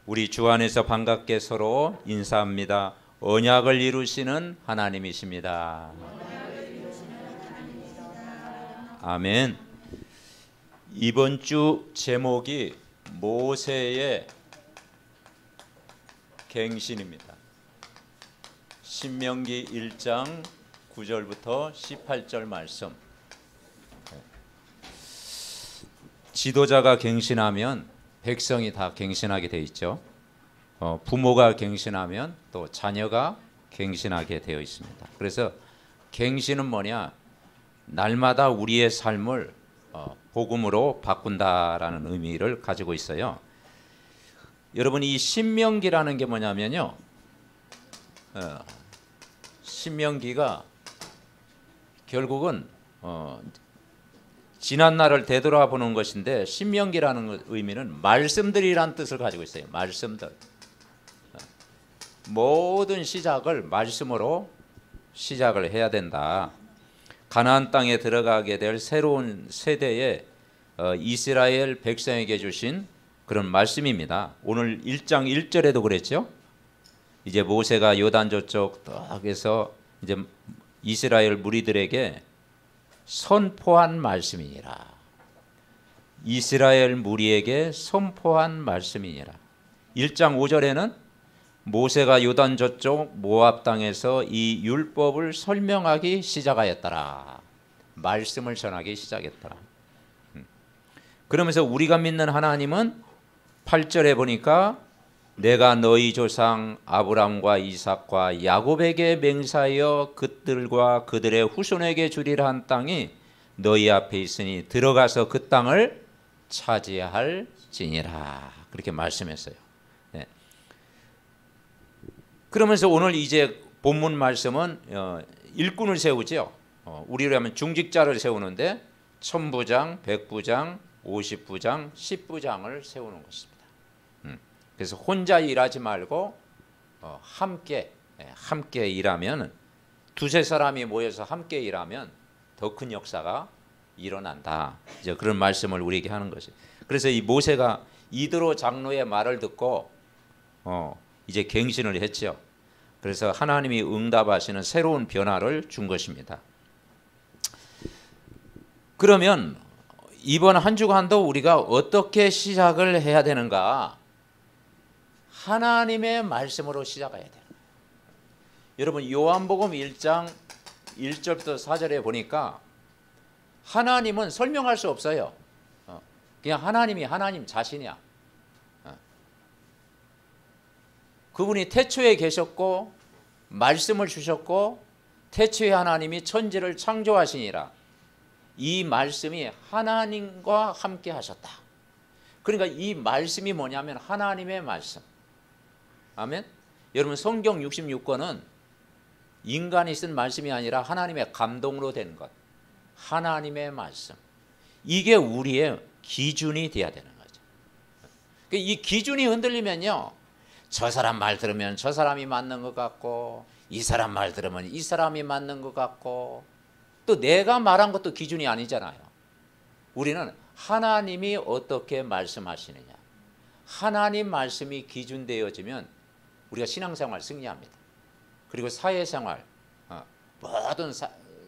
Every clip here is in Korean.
우리 주 안에서 반갑게 서로 인사합니다. 언약을 이루시는 하나님이십니다. 아멘. 이번 주 제목이 모세의 갱신입니다. 신명기 1장 9절부터 18절 말씀. 지도자가 갱신하면 백성이 다 갱신하게 되어 있죠. 부모가 갱신하면 또 자녀가 갱신하게 되어 있습니다. 그래서 갱신은 뭐냐? 날마다 우리의 삶을 복음으로 바꾼다라는 의미를 가지고 있어요. 여러분, 이 신명기라는 게 뭐냐면요, 신명기가 결국은 지난 날을 되돌아보는 것인데, 신명기라는 의미는 말씀들이란 뜻을 가지고 있어요. 말씀들. 모든 시작을 말씀으로 시작을 해야 된다. 가나안 땅에 들어가게 될 새로운 세대의 이스라엘 백성에게 주신 그런 말씀입니다. 오늘 1장 1절에도 그랬죠. 이제 모세가 요단 저쪽 딱 해서 이제 이스라엘 무리들에게 선포한 말씀이니라. 이스라엘 무리에게 선포한 말씀이니라. 1장 5절에는 모세가 요단 저쪽 모압 땅에서 이 율법을 설명하기 시작하였더라. 말씀을 전하기 시작했더라. 그러면서 우리가 믿는 하나님은 8절에 보니까 내가 너희 조상 아브람과 이삭과 야곱에게 맹세하여 그들과 그들의 후손에게 주리라 한 땅이 너희 앞에 있으니 들어가서 그 땅을 차지할지니라. 그렇게 말씀했어요. 네. 그러면서 오늘 이제 본문 말씀은 일꾼을 세우죠. 우리로 하면 중직자를 세우는데 천부장, 백부장, 50부장, 10부장을 세우는 것입니다. 그래서 혼자 일하지 말고 함께 일하면, 두세 사람이 모여서 함께 일하면 더 큰 역사가 일어난다. 이제 그런 말씀을 우리에게 하는 것이. 그래서 이 모세가 이드로 장로의 말을 듣고 이제 갱신을 했죠. 그래서 하나님이 응답하시는 새로운 변화를 준 것입니다. 그러면 이번 한 주간도 우리가 어떻게 시작을 해야 되는가? 하나님의 말씀으로 시작해야 돼요. 여러분, 요한복음 1장 1절부터 4절에 보니까 하나님은 설명할 수 없어요. 그냥 하나님이 하나님 자신이야. 그분이 태초에 계셨고 말씀을 주셨고 태초에 하나님이 천지를 창조하시니라. 이 말씀이 하나님과 함께 하셨다. 그러니까 이 말씀이 뭐냐면 하나님의 말씀. 아멘. 여러분, 성경 66권은 인간이 쓴 말씀이 아니라 하나님의 감동으로 된 것. 하나님의 말씀. 이게 우리의 기준이 돼야 되는 거죠. 이 기준이 흔들리면요, 저 사람 말 들으면 저 사람이 맞는 것 같고, 이 사람 말 들으면 이 사람이 맞는 것 같고, 또 내가 말한 것도 기준이 아니잖아요. 우리는 하나님이 어떻게 말씀하시느냐, 하나님 말씀이 기준되어지면 우리가 신앙생활 승리합니다. 그리고 사회생활, 모든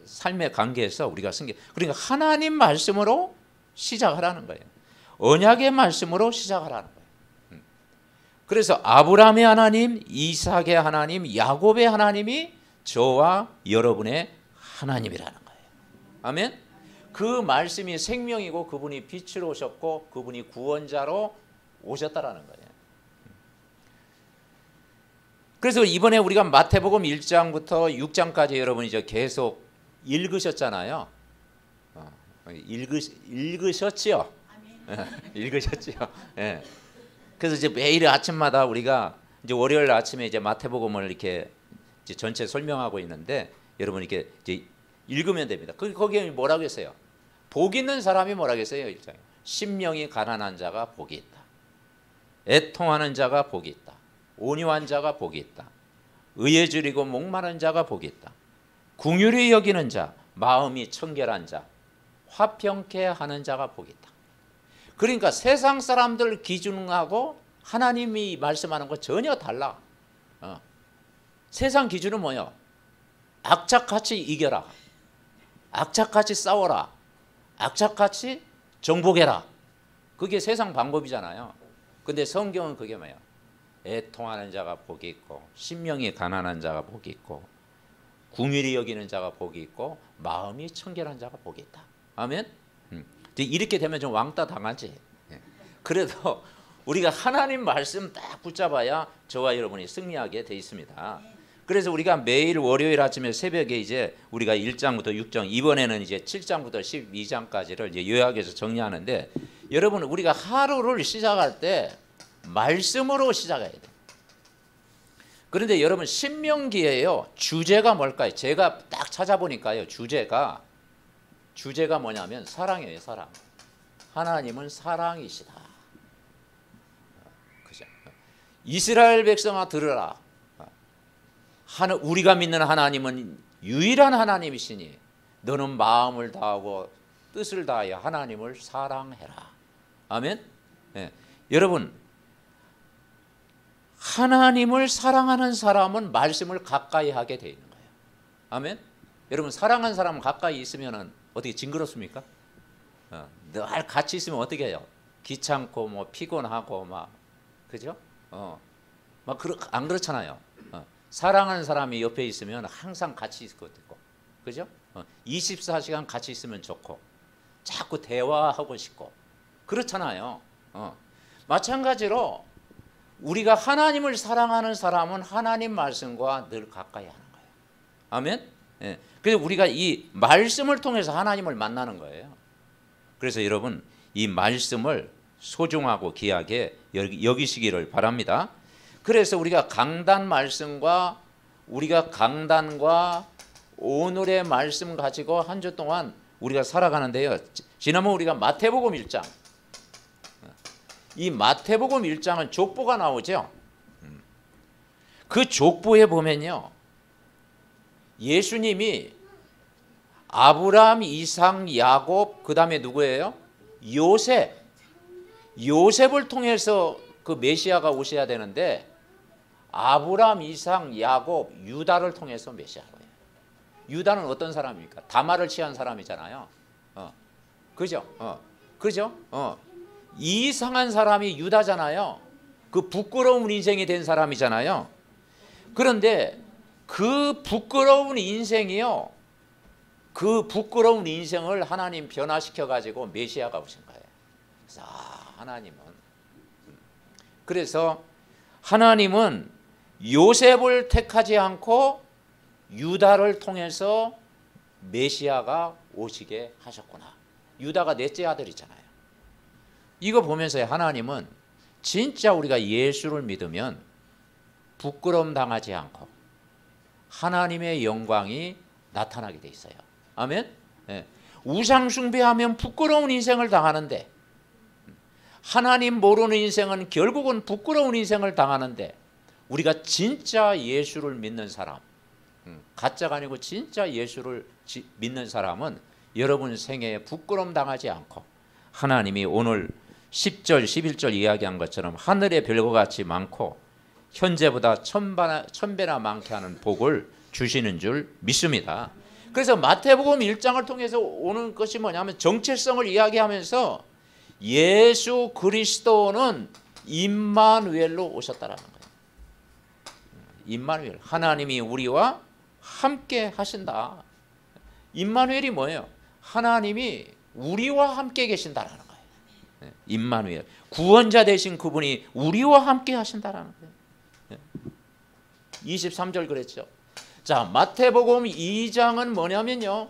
삶의 관계에서 우리가 승리. 그러니까 하나님 말씀으로 시작하라는 거예요. 언약의 말씀으로 시작하라는 거예요. 그래서 아브라함의 하나님, 이삭의 하나님, 야곱의 하나님이 저와 여러분의 하나님이라는 거예요. 아멘. 그 말씀이 생명이고 그분이 빛으로 오셨고 그분이 구원자로 오셨다라는 거예요. 그래서 이번에 우리가 마태복음 1장부터 6장까지 여러분이 계속 읽으셨잖아요. 읽으셨지요? 읽으셨지요? 예. 그래서 이제 매일 아침마다 우리가 이제 월요일 아침에 이제 마태복음을 이렇게 이제 전체 설명하고 있는데, 여러분 이렇게 이제 읽으면 됩니다. 거기에 뭐라고 했어요? 복 있는 사람이 뭐라고 했어요? 1장에. 심령이 가난한 자가 복이 있다. 애통하는 자가 복이 있다. 온유한 자가 복이 있다. 의에 줄이고 목마른 자가 복이 있다. 긍휼히 여기는 자, 마음이 청결한 자, 화평케 하는 자가 복이 있다. 그러니까 세상 사람들 기준하고 하나님이 말씀하는 거 전혀 달라. 세상 기준은 뭐예요? 악착같이 이겨라, 악착같이 싸워라, 악착같이 정복해라. 그게 세상 방법이잖아요. 근데 성경은 그게 뭐예요? 애통하는 자가 복이 있고, 심령이 가난한 자가 복이 있고, 궁휼히 여기는 자가 복이 있고, 마음이 청결한 자가 복이 있다. 아멘. 이렇게 되면 좀 왕따 당하지. 그래도 우리가 하나님 말씀 딱 붙잡아야 저와 여러분이 승리하게 돼 있습니다. 그래서 우리가 매일 월요일 아침에 새벽에 이제 우리가 1장부터 6장, 이번에는 이제 7장부터 12장까지를 이제 요약해서 정리하는데, 여러분 우리가 하루를 시작할 때 말씀으로 시작해야 돼요. 그런데 여러분 신명기에요, 주제가 뭘까요? 제가 딱 찾아보니까요, 주제가 뭐냐면 사랑이에요. 사랑. 하나님은 사랑이시다. 그죠? 이스라엘 백성아 들으라. 우리가 믿는 하나님은 유일한 하나님이시니 너는 마음을 다하고 뜻을 다하여 하나님을 사랑해라. 아멘. 네. 여러분, 하나님을 사랑하는 사람은 말씀을 가까이 하게 돼 있는 거예요. 아멘. 여러분, 사랑하는 사람은 가까이 있으면 어떻게 징그럽습니까? 늘 같이 있으면 어떻게 해요? 귀찮고 뭐 피곤하고 막, 그죠? 안 그렇잖아요. 사랑하는 사람이 옆에 있으면 항상 같이 있을 것 같고, 그죠? 24시간 같이 있으면 좋고, 자꾸 대화하고 싶고, 그렇잖아요. 마찬가지로 우리가 하나님을 사랑하는 사람은 하나님 말씀과 늘 가까이 하는 거예요. 아멘. 예. 그래서 우리가 이 말씀을 통해서 하나님을 만나는 거예요. 그래서 여러분 이 말씀을 소중하고 귀하게 여기시기를 바랍니다. 그래서 우리가 강단 말씀과 오늘의 말씀 가지고 한 주 동안 우리가 살아가는데요. 지난번 우리가 마태복음 1장, 이 마태복음 1장은 족보가 나오죠. 그 족보에 보면요, 예수님이 아브라함, 이삭, 야곱, 그 다음에 누구예요? 요셉을 통해서 그 메시아가 오셔야 되는데, 아브라함, 이삭, 야곱, 유다를 통해서 메시아가 오요. 유다는 어떤 사람입니까? 다말을 취한 사람이잖아요. 그죠? 그죠? 이상한 사람이 유다잖아요. 그 부끄러운 인생이 된 사람이잖아요. 그런데 그 부끄러운 인생이요, 그 부끄러운 인생을 하나님 변화시켜 가지고 메시아가 오신 거예요. 그래서 하나님은 요셉을 택하지 않고 유다를 통해서 메시아가 오시게 하셨구나. 유다가 넷째 아들이잖아요. 이거 보면서 하나님은 진짜 우리가 예수를 믿으면 부끄러움 당하지 않고 하나님의 영광이 나타나게 돼 있어요. 아멘. 네. 우상 숭배하면 부끄러운 인생을 당하는데, 하나님 모르는 인생은 결국은 부끄러운 인생을 당하는데, 우리가 진짜 예수를 믿는 사람, 가짜가 아니고 진짜 예수를 믿는 사람은 여러분 생애에 부끄러움 당하지 않고, 하나님이 오늘 10절 11절 이야기한 것처럼 하늘의 별과 같이 많고 현재보다 천배나 많게 하는 복을 주시는 줄 믿습니다. 그래서 마태복음 1장을 통해서 오는 것이 뭐냐면 정체성을 이야기하면서 예수 그리스도는 임마누엘로 오셨다라는 거예요. 임마누엘, 하나님이 우리와 함께 하신다. 임마누엘이 뭐예요? 하나님이 우리와 함께 계신다라는 거예요. 임마누엘, 구원자 되신 그분이 우리와 함께 하신다라는 거예요. 23절 그랬죠. 자, 마태복음 2장은 뭐냐면요,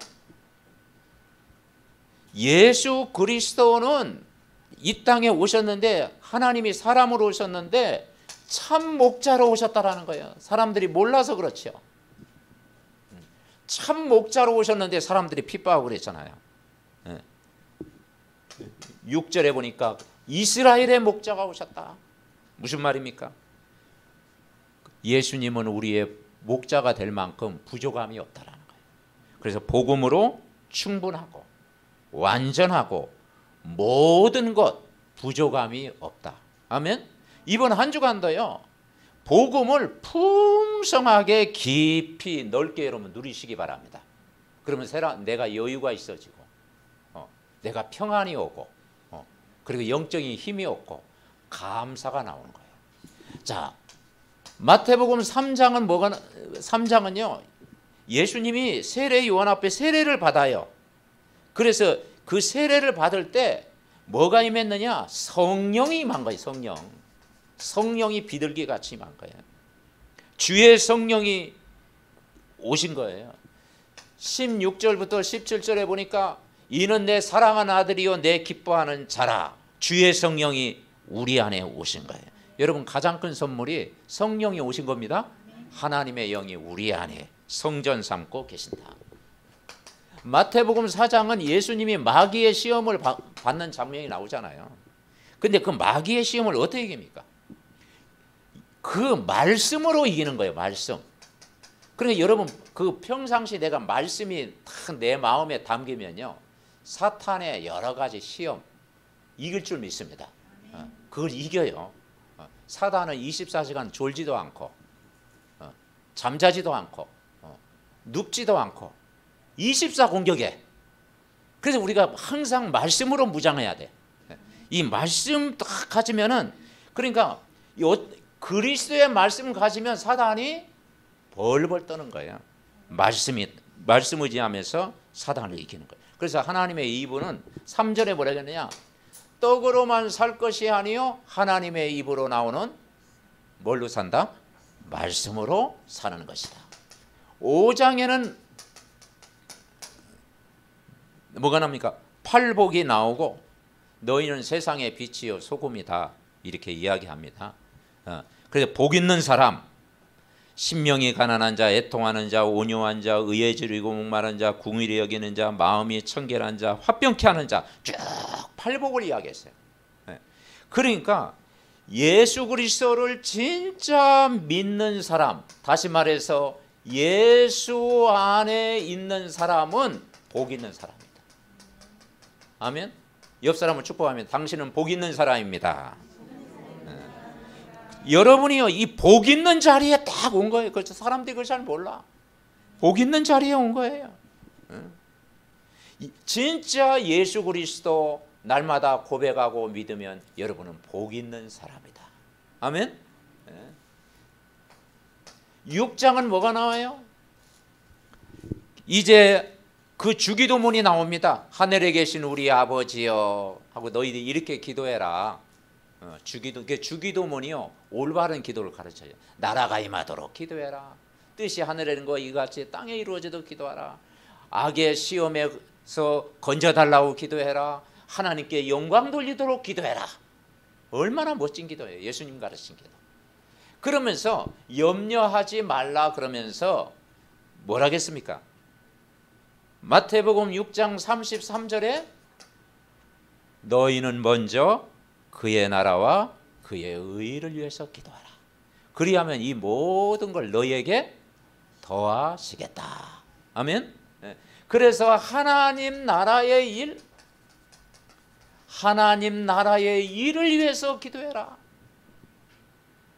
예수 그리스도는 이 땅에 오셨는데, 하나님이 사람으로 오셨는데 참 목자로 오셨다라는 거예요. 사람들이 몰라서 그렇죠. 참 목자로 오셨는데 사람들이 핍박하고 그랬잖아요. 6절에 보니까 이스라엘의 목자가 오셨다. 무슨 말입니까? 예수님은 우리의 목자가 될 만큼 부족함이 없다라는 거예요. 그래서 복음으로 충분하고 완전하고 모든 것 부족함이 없다. 아멘. 이번 한 주간도요, 복음을 풍성하게 깊이 넓게 여러분 누리시기 바랍니다. 그러면 내가 여유가 있어지고, 내가 평안이 오고, 그리고 영적인 힘이 오고 감사가 나오는 거예요. 자, 마태복음 3장은요, 예수님이 세례 요한 앞에 세례를 받아요. 그래서 그 세례를 받을 때 뭐가 임했느냐? 성령이 임한 거예요. 성령이 비둘기 같이 임한 거예요. 주의 성령이 오신 거예요. 16절부터 17절에 보니까 이는 내 사랑하는 아들이요 내 기뻐하는 자라. 주의 성령이 우리 안에 오신 거예요. 여러분, 가장 큰 선물이 성령이 오신 겁니다. 하나님의 영이 우리 안에 성전 삼고 계신다. 마태복음 4장은 예수님이 마귀의 시험을 받는 장면이 나오잖아요. 근데 그 마귀의 시험을 어떻게 이깁니까? 그 말씀으로 이기는 거예요. 말씀. 그러니까 여러분, 그 평상시 내가 말씀이 딱 내 마음에 담기면요, 사탄의 여러 가지 시험 이길 줄 믿습니다. 그걸 이겨요. 사단은 24시간 졸지도 않고, 잠자지도 않고, 눕지도 않고 24 공격에. 그래서 우리가 항상 말씀으로 무장해야 돼. 이 말씀 딱 가지면은, 그러니까 그리스도의 말씀을 가지면 사단이 벌벌 떠는 거예요. 말씀 의지하면서 사단을 이기는 거예요. 그래서 하나님의 이분은 3절에 뭐라 했느냐? 떡으로만 살 것이 아니요 하나님의 입으로 나오는 뭘로 산다? 말씀으로 사는 것이다. 5장에는 뭐가 납니까? 팔복이 나오고 너희는 세상의 빛이요 소금이다 이렇게 이야기합니다. 그래서 복 있는 사람, 신명이 가난한 자, 애통하는 자, 온유한 자, 의에 지르고 목마른 자, 궁일이 여기는 자, 마음이 청결한 자, 화평케 하는 자, 쭉 팔복을 이야기했어요. 그러니까 예수 그리스도를 진짜 믿는 사람, 다시 말해서 예수 안에 있는 사람은 복 있는 사람입니다. 아멘. 옆 사람을 축복하면 당신은 복 있는 사람입니다. 여러분이요, 이 복 있는 자리에 딱 온 거예요. 그렇죠? 사람들이 그걸 잘 몰라. 복 있는 자리에 온 거예요. 진짜 예수 그리스도 날마다 고백하고 믿으면 여러분은 복 있는 사람이다. 아멘. 6장은 뭐가 나와요? 이제 그 주기도문이 나옵니다. 하늘에 계신 우리 아버지여 하고 너희들이 이렇게 기도해라. 주기도문이요, 올바른 기도를 가르쳐요. 나라가 임하도록 기도해라. 뜻이 하늘에 있는 거 이같이 땅에 이루어지도록 기도하라. 악의 시험에서 건져달라고 기도해라. 하나님께 영광 돌리도록 기도해라. 얼마나 멋진 기도예요. 예수님 가르친 기도. 그러면서 염려하지 말라 그러면서 뭘 하겠습니까? 마태복음 6장 33절에 너희는 먼저 그의 나라와 그의 의를 위해서 기도하라. 그리하면 이 모든 걸 너희에게 더하시겠다. 아멘. 그래서 하나님 나라의 일을 위해서 기도해라.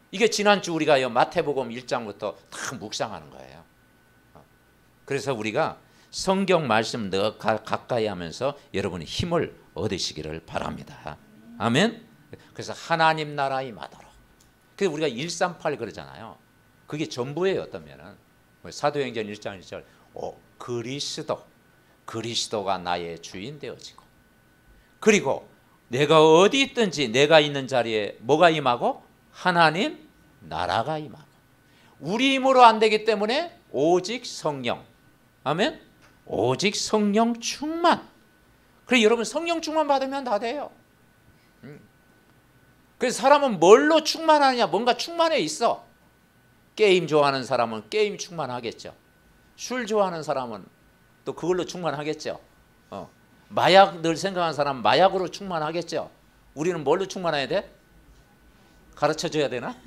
이게 지난주 우리가 마태복음 1장부터 다 묵상하는 거예요. 그래서 우리가 성경 말씀 더 가까이 하면서 여러분이 힘을 얻으시기를 바랍니다. 아멘. 그래서 하나님 나라 임하도록. 그래서 우리가 138 그러잖아요. 그게 전부예요. 어떤 면은 사도행전 1장 1절 그리스도가 나의 주인 되어지고, 그리고 내가 어디 있든지 내가 있는 자리에 뭐가 임하고? 하나님 나라가 임하고. 우리 힘으로 안 되기 때문에 오직 성령. 아멘. 오직 성령 충만. 그래, 여러분 성령 충만 받으면 다 돼요. 그래서 사람은 뭘로 충만하느냐? 뭔가 충만해 있어. 게임 좋아하는 사람은 게임 충만하겠죠. 술 좋아하는 사람은 또 그걸로 충만하겠죠. 마약 늘 생각하는 사람은 마약으로 충만하겠죠. 우리는 뭘로 충만해야 돼? 가르쳐줘야 되나?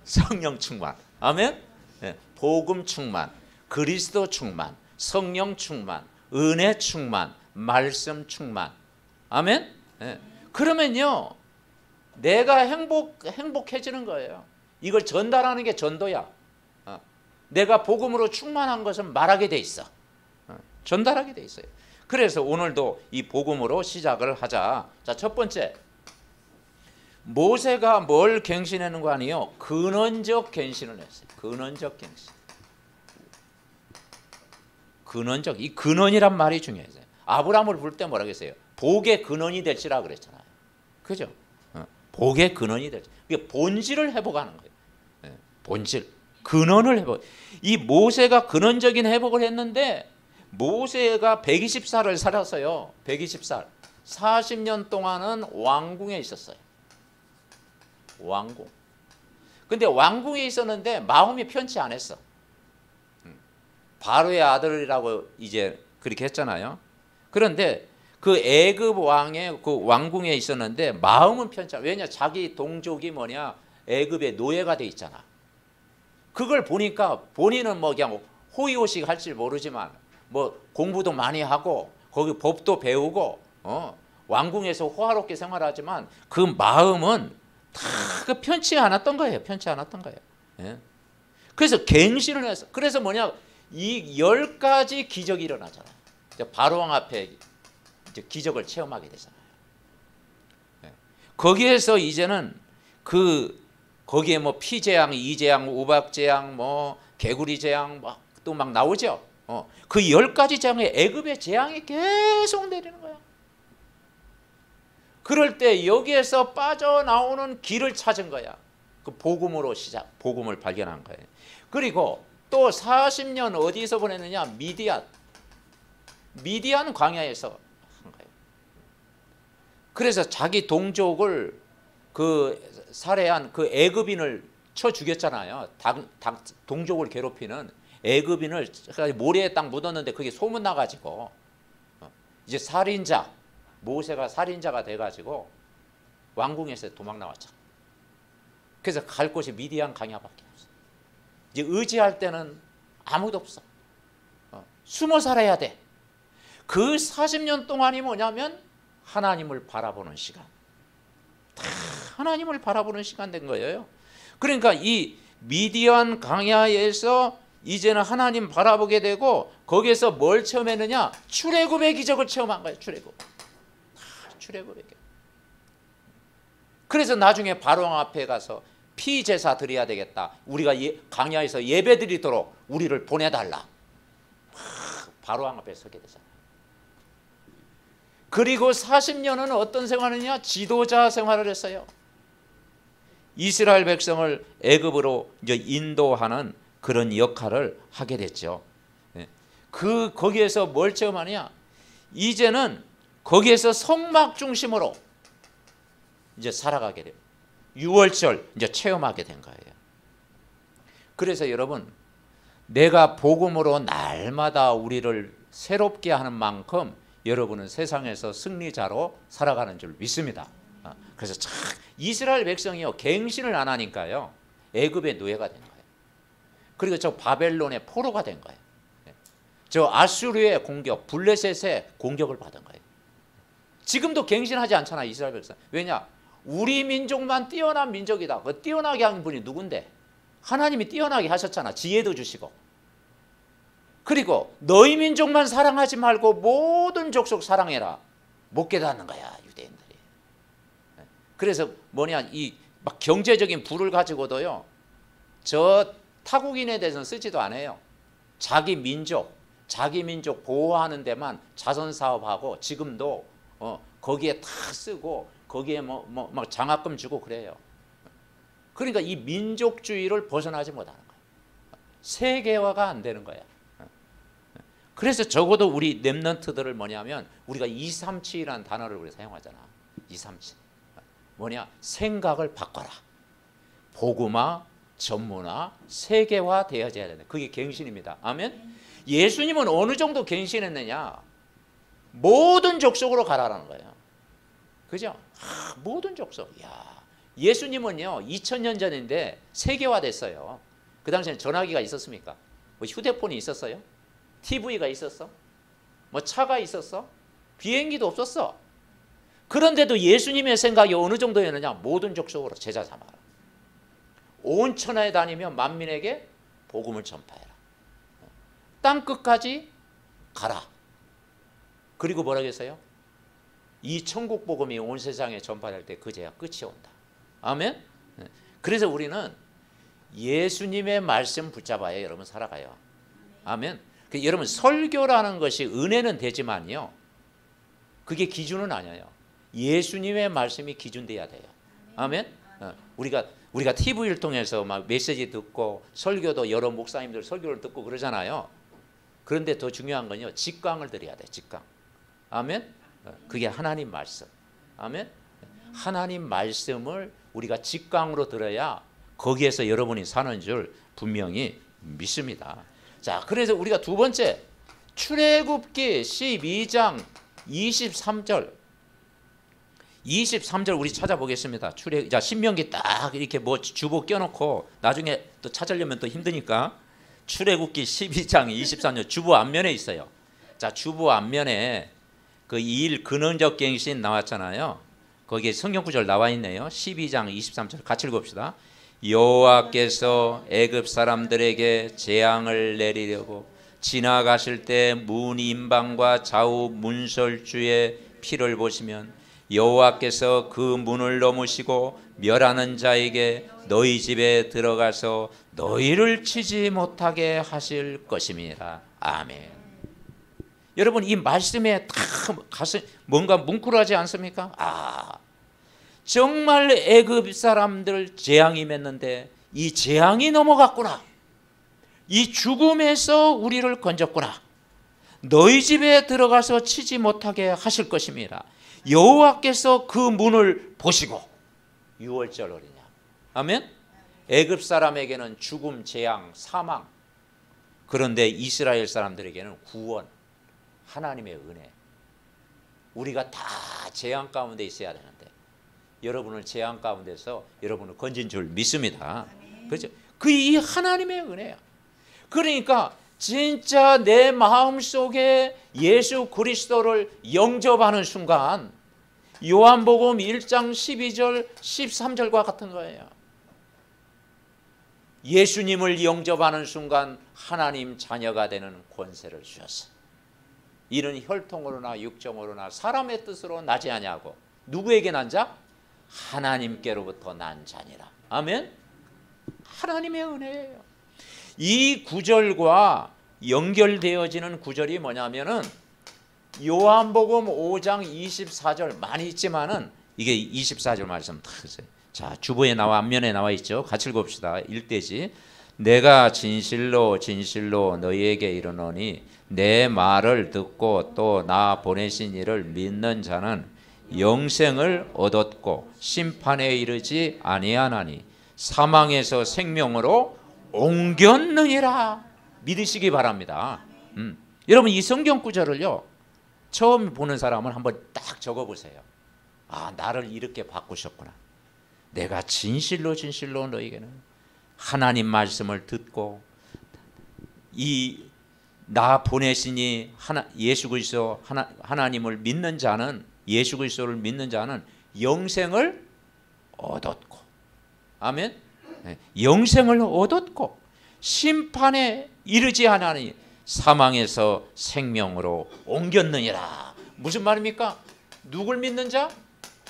성령 충만. 아멘. 네. 복음 충만, 그리스도 충만, 성령 충만, 은혜 충만, 말씀 충만. 아멘. 네. 그러면요, 내가 행복해지는 거예요. 이걸 전달하는 게 전도야. 내가 복음으로 충만한 것은 말하게 돼 있어. 전달하게 돼 있어요. 그래서 오늘도 이 복음으로 시작을 하자. 자, 첫 번째, 모세가 뭘 갱신하는 거 아니에요? 근원적 갱신을 했어요. 근원적 갱신. 근원적, 이 근원이란 말이 중요해요. 아브라함을 부를 때 뭐라고 했어요? 복의 근원이 될지라 그랬잖아요. 그죠? 복의 근원이 될지. 이게 본질을 회복하는 거예요. 본질, 근원을 회복. 이 모세가 근원적인 회복을 했는데 모세가 120살을 살았어요. 120살. 40년 동안은 왕궁에 있었어요. 왕궁. 근데 왕궁에 있었는데 마음이 편치 않았어. 바로의 아들이라고 이제 그렇게 했잖아요. 그런데 그 애굽 왕의 그 왕궁에 있었는데 마음은 편치 않아. 왜냐? 자기 동족이 뭐냐? 애굽의 노예가 돼 있잖아. 그걸 보니까 본인은 뭐 그냥 호의호식 할 줄 모르지만 뭐 공부도 많이 하고 거기 법도 배우고 왕궁에서 호화롭게 생활하지만 그 마음은 다 편치 않았던 거예요. 편치 않았던 거예요. 예? 그래서 갱신을 했어. 그래서 뭐냐? 이 10가지 기적이 일어나잖아요. 바로왕 앞에 이제 기적을 체험하게 되잖아요. 예. 거기에서 이제는 거기에 뭐 피재앙, 이재앙, 우박재앙, 뭐 개구리 재앙 또 막 나오죠. 그 10가지 재앙에 애굽의 재앙이 계속 내리는 거야. 그럴 때 여기에서 빠져나오는 길을 찾은 거야. 그 복음으로 복음을 발견한 거예요. 그리고 또 40년 어디서 보냈느냐? 미디안 광야에서 한 거예요. 그래서 자기 동족을 그 살해한 그 애굽인을 쳐 죽였잖아요. 동족을 괴롭히는 애굽인을 모래에 딱 묻었는데 그게 소문 나가지고 이제 살인자, 모세가 살인자가 돼가지고 왕궁에서 도망 나왔잖아. 그래서 갈 곳이 미디안 광야밖에 없어. 이제 의지할 때는 아무도 없어. 숨어 살아야 돼. 그 40년 동안이 뭐냐면 하나님을 바라보는 시간. 다 하나님을 바라보는 시간 된 거예요. 그러니까 이 미디안 광야에서 이제는 하나님 바라보게 되고 거기에서 뭘 체험했느냐? 출애굽의 기적을 체험한 거예요. 출애굽의 기적. 그래서 나중에 바로왕 앞에 가서 피제사 드려야 되겠다. 우리가 광야에서 예배 드리도록 우리를 보내달라. 바로왕 앞에 서게 되잖아요. 그리고 40년은 어떤 생활을 했냐? 지도자 생활을 했어요. 이스라엘 백성을 애굽으로 이제 인도하는 그런 역할을 하게 됐죠. 거기에서 뭘 체험하냐? 이제는 거기에서 성막 중심으로 이제 살아가게 돼요. 유월절 이제 체험하게 된 거예요. 그래서 여러분, 내가 복음으로 날마다 우리를 새롭게 하는 만큼 여러분은 세상에서 승리자로 살아가는 줄 믿습니다. 그래서 참 이스라엘 백성이요 갱신을 안 하니까요 애굽의 노예가 된 거예요. 그리고 저 바벨론의 포로가 된 거예요. 저 아수르의 공격, 블레셋의 공격을 받은 거예요. 지금도 갱신하지 않잖아 이스라엘 백성. 왜냐? 우리 민족만 뛰어난 민족이다. 그 뛰어나게 한 분이 누군데? 하나님이 뛰어나게 하셨잖아. 지혜도 주시고. 그리고 너희 민족만 사랑하지 말고 모든 족속 사랑해라. 못 깨닫는 거야 유대인들이. 그래서 뭐냐 이 막 경제적인 부를 가지고도요 저 타국인에 대해서는 쓰지도 않아요. 자기 민족 보호하는 데만 자선 사업하고 지금도 거기에 다 쓰고 거기에 막 장학금 주고 그래요. 그러니까 이 민족주의를 벗어나지 못하는 거예요. 세계화가 안 되는 거야. 그래서 적어도 우리 렘넌트들을 뭐냐면 우리가 237이라는 단어를 우리 사용하잖아. 237. 뭐냐? 생각을 바꿔라. 복음화, 전문화, 세계화 되어져야 된다. 그게 갱신입니다. 아멘. 예수님은 어느 정도 갱신했느냐? 모든 족속으로 가라라는 거예요. 그죠? 모든 족속. 야, 예수님은요 2000년 전인데 세계화됐어요. 그 당시에는 전화기가 있었습니까? 뭐 휴대폰이 있었어요? TV가 있었어? 뭐 차가 있었어? 비행기도 없었어. 그런데도 예수님의 생각이 어느 정도였느냐? 모든 족속으로 제자 삼아라. 온 천하에 다니며 만민에게 복음을 전파해라. 땅 끝까지 가라. 그리고 뭐라고 했어요? 이 천국 복음이 온 세상에 전파될 때 그제야 끝이 온다. 아멘. 그래서 우리는 예수님의 말씀 붙잡아야 여러분 살아가요. 아멘. 여러분 설교라는 것이 은혜는 되지만요, 그게 기준은 아니에요. 예수님의 말씀이 기준 돼야 돼요. 아멘. 우리가 TV를 통해서 막 메시지 듣고 설교도 여러 목사님들 설교를 듣고 그러잖아요. 그런데 더 중요한 건요, 직강을 드려야 돼. 직강. 아멘. 그게 하나님 말씀. 아멘. 하나님 말씀을 우리가 직강으로 들어야 거기에서 여러분이 사는 줄 분명히 믿습니다. 자, 그래서 우리가 두 번째, 출애굽기 12장 23절 우리 찾아보겠습니다. 자, 신명기 딱 이렇게 뭐 주보 껴놓고 나중에 또 찾으려면 또 힘드니까 출애굽기 12장 23절 주보 앞면에 있어요. 자, 주보 앞면에 그 2일 근원적 갱신 나왔잖아요. 거기에 성경 구절 나와 있네요. 12장 23절 같이 읽읍시다. 여호와께서 애굽 사람들에게 재앙을 내리려고 지나가실 때 문인방과 좌우 문설주의 피를 보시면 여호와께서 그 문을 넘으시고 멸하는 자에게 너희 집에 들어가서 너희를 치지 못하게 하실 것임이라. 아멘. 여러분 이 말씀에 다 가슴 뭔가 뭉클하지 않습니까? 정말 애굽 사람들 재앙이 맺는데 이 재앙이 넘어갔구나. 이 죽음에서 우리를 건졌구나. 너희 집에 들어가서 치지 못하게 하실 것입니다. 여호와께서 그 문을 보시고. 6월절 어리냐. 아멘. 애굽 사람에게는 죽음, 재앙, 사망. 그런데 이스라엘 사람들에게는 구원, 하나님의 은혜. 우리가 다 재앙 가운데 있어야 되는데 여러분을 재앙 가운데서 여러분을 건진 줄 믿습니다. 그렇죠? 그 이 하나님의 은혜야. 그러니까 진짜 내 마음속에 예수 그리스도를 영접하는 순간 요한복음 1장 12절 13절과 같은 거예요. 예수님을 영접하는 순간 하나님 자녀가 되는 권세를 주셨어. 이는 혈통으로나 육정으로나 사람의 뜻으로 나지 아니하고 누구에게 난 자? 하나님께로부터 난 자니라. 아멘. 하나님의 은혜예요. 이 구절과 연결되어지는 구절이 뭐냐면은 요한복음 5장 24절 많이 있지만은 이게 24절 말씀 다 있어요. 자, 주보에 나와 앞면에 나와 있죠. 같이 읽읍시다. 1대지. 내가 진실로 진실로 너희에게 이르노니 내 말을 듣고 또 나 보내신 이를 믿는 자는 영생을 얻었고 심판에 이르지 아니하나니 사망에서 생명으로 옮겼느니라. 믿으시기 바랍니다. 여러분 이 성경 구절을요 처음 보는 사람은 한번 딱 적어보세요. 나를 이렇게 바꾸셨구나. 내가 진실로 진실로 너에게는 하나님 말씀을 듣고 나 보내시니 예수 그리스도 하나님을 믿는 자는 예수 그리스도를 믿는 자는 영생을 얻었고 아멘. 영생을 얻었고 심판에 이르지 않으니 사망에서 생명으로 옮겼느니라. 무슨 말입니까? 누굴 믿는 자?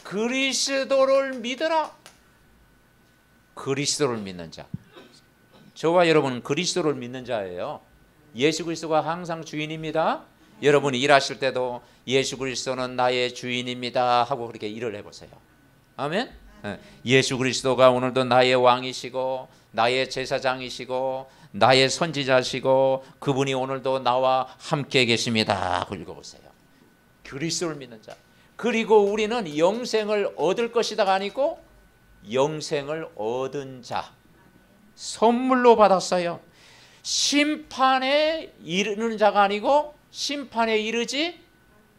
그리스도를 믿어라. 그리스도를 믿는 자. 저와 여러분은 그리스도를 믿는 자예요. 예수 그리스도가 항상 주인입니다. 여러분이 일하실 때도 예수 그리스도는 나의 주인입니다 하고 그렇게 일을 해보세요. 아멘. 예수 그리스도가 오늘도 나의 왕이시고 나의 제사장이시고 나의 선지자시고 그분이 오늘도 나와 함께 계십니다 하고 읽어보세요. 그리스도를 믿는 자. 그리고 우리는 영생을 얻을 것이다가 아니고 영생을 얻은 자. 선물로 받았어요. 심판에 이르는 자가 아니고 심판에 이르지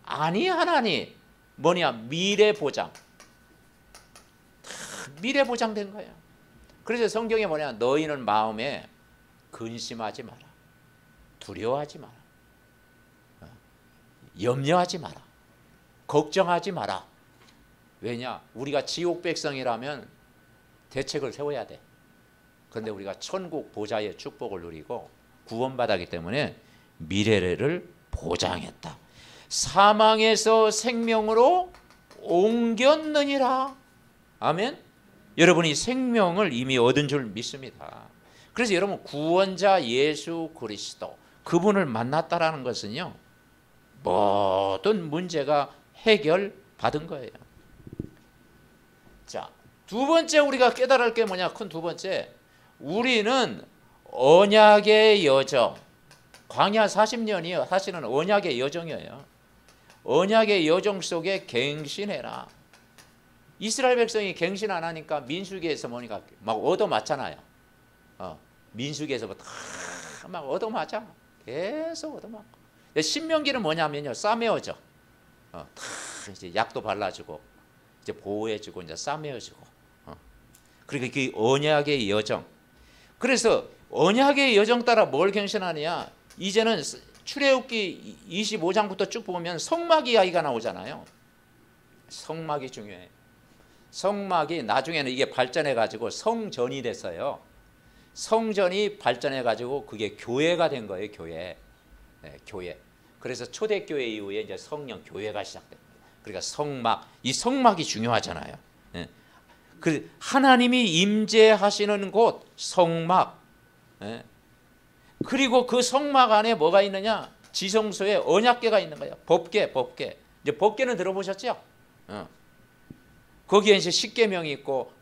아니하나니. 뭐냐? 미래 보장. 미래 보장된 거예요. 그래서 성경에 뭐냐? 너희는 마음에 근심하지 마라. 두려워하지 마라. 염려하지 마라. 걱정하지 마라. 왜냐? 우리가 지옥 백성이라면 대책을 세워야 돼. 그런데 우리가 천국 보좌의 축복을 누리고 구원받았기 때문에 미래를 보장했다. 사망에서 생명으로 옮겼느니라. 아멘. 여러분이 생명을 이미 얻은 줄 믿습니다. 그래서 여러분 구원자 예수 그리스도 그분을 만났다라는 것은요, 모든 문제가 해결받은 거예요. 자, 두 번째 우리가 깨달을 게 뭐냐? 큰 두 번째, 우리는 언약의 여정, 광야 40년이요 사실은 언약의 여정이에요. 언약의 여정 속에 갱신해라. 이스라엘 백성이 갱신 안 하니까 민수기에서 뭐니까 막 얻어맞잖아요. 민수기에서부터 막 얻어맞아. 계속 얻어맞고. 신명기는 뭐냐면요, 싸매어져. 이제 약도 발라주고, 이제 보호해주고, 이제 싸매어주고. 그러니까 그 언약의 여정. 그래서 언약의 여정 따라 뭘 갱신하느냐? 이제는 출애굽기 25장부터 쭉 보면 성막 이야기가 나오잖아요. 성막이 중요해요. 성막이 나중에는 이게 발전해 가지고 성전이 됐어요. 성전이 발전해 가지고 그게 교회가 된 거예요. 교회. 네, 교회. 그래서 초대교회 이후에 이제 성령 교회가 시작됩니다. 그러니까 성막, 이 성막이 중요하잖아요. 네. 그 하나님이 임재하시는 곳 성막. 네. 그리고 그 성막 안에 뭐가 있느냐? 지성소에 언약궤가 있는 거예요. 법궤. 이제 법궤는 들어보셨죠? 거기에 이제 십계명이 있고,